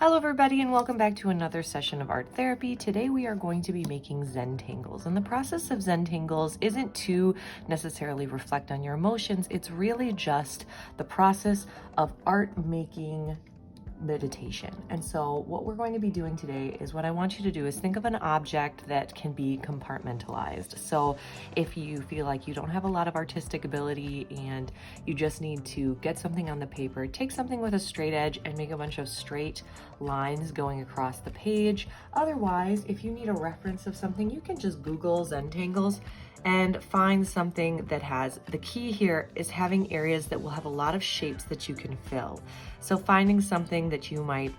Hello everybody and welcome back to another session of art therapy. Today we are going to be making zentangles, and the process of zentangles isn't to necessarily reflect on your emotions. It's really just the process of art making meditation. And so what we're going to be doing today is, what I want you to do is think of an object that can be compartmentalized. So if you feel like you don't have a lot of artistic ability and you just need to get something on the paper, take something with a straight edge and make a bunch of straight lines going across the page. Otherwise, if you need a reference of something, you can just Google zentangles and find something that has, the key here is having areas that will have a lot of shapes that you can fill. So finding something that you might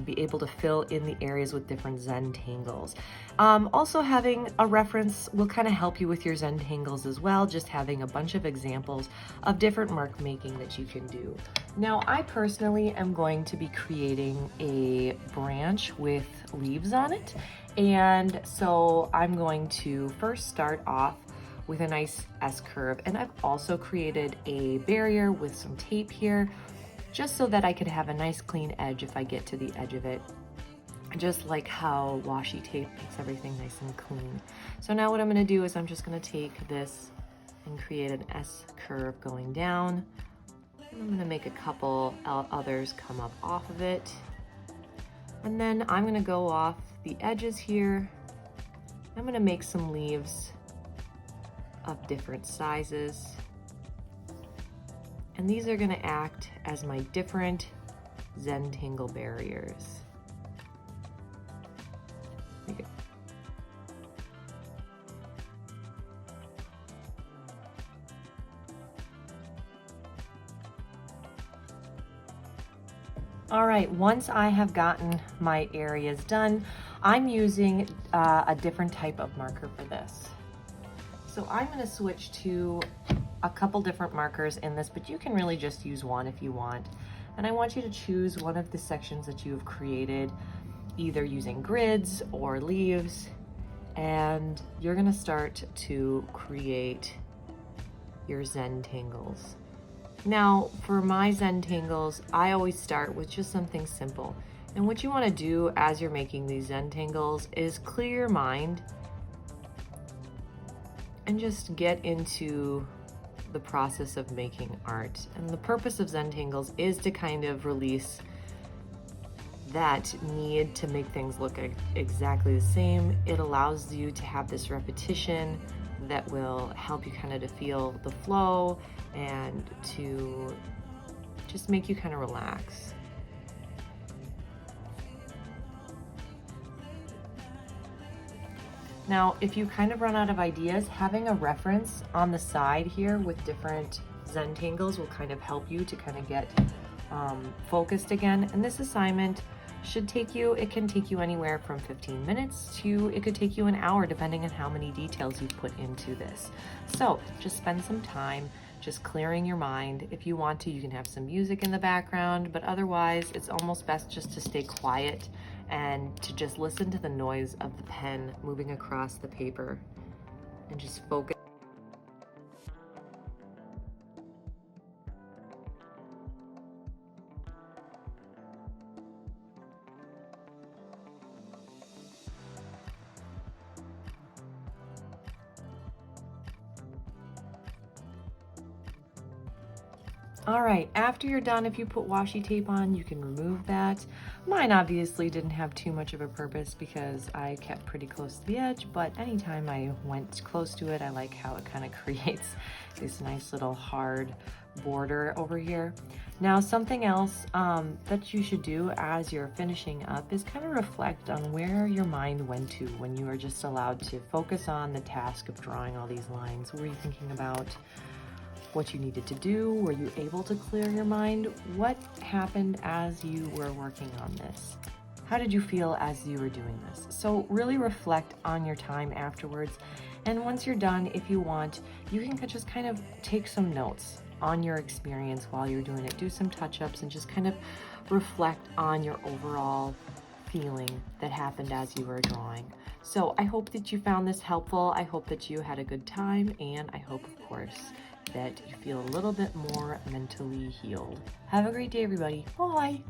be able to fill in the areas with different zentangles. Also having a reference will kind of help you with your zentangles as well, just having a bunch of examples of different mark making that you can do. Now, I personally am going to be creating a branch with leaves on it. And so I'm going to first start off with a nice S curve. And I've also created a barrier with some tape here, just so that I could have a nice clean edge if I get to the edge of it, just like how washi tape makes everything nice and clean. So now what I'm gonna do is I'm just gonna take this and create an S curve going down. And I'm gonna make a couple others come up off of it. And then I'm gonna go off the edges here. I'm gonna make some leaves of different sizes. And these are gonna act as my different zentangle barriers. Okay. All right, once I have gotten my areas done, I'm using a different type of marker for this. So I'm gonna switch to a couple different markers in this, but you can really just use one if you want. And I want you to choose one of the sections that you have created, either using grids or leaves, and you're gonna start to create your zentangles. Now, for my zentangles, I always start with just something simple. And what you wanna do as you're making these zentangles is clear your mind and just get into the process of making art. And the purpose of zentangles is to kind of release that need to make things look exactly the same. It allows you to have this repetition that will help you kind of to feel the flow and to just make you kind of relax. Now, if you kind of run out of ideas, having a reference on the side here with different zentangles will kind of help you to kind of get focused again. And this assignment should take you, it can take you anywhere from 15 minutes to, it could take you an hour depending on how many details you put into this. So just spend some time just clearing your mind. If you want to, you can have some music in the background, but otherwise it's almost best just to stay quiet and to just listen to the noise of the pen moving across the paper and just focus. All right, after you're done, if you put washi tape on, you can remove that. Mine obviously didn't have too much of a purpose because I kept pretty close to the edge, but anytime I went close to it, I like how it kind of creates this nice little hard border over here. Now, something else that you should do as you're finishing up is kind of reflect on where your mind went to when you were just allowed to focus on the task of drawing all these lines. Were you thinking about what you needed to do? Were you able to clear your mind? What happened as you were working on this? How did you feel as you were doing this? So really reflect on your time afterwards. And once you're done, if you want, you can just kind of take some notes on your experience while you're doing it. Do some touch-ups and just kind of reflect on your overall feeling that happened as you were drawing. So I hope that you found this helpful. I hope that you had a good time, and I hope, of course, that you feel a little bit more mentally healed. Have a great day, everybody. Bye.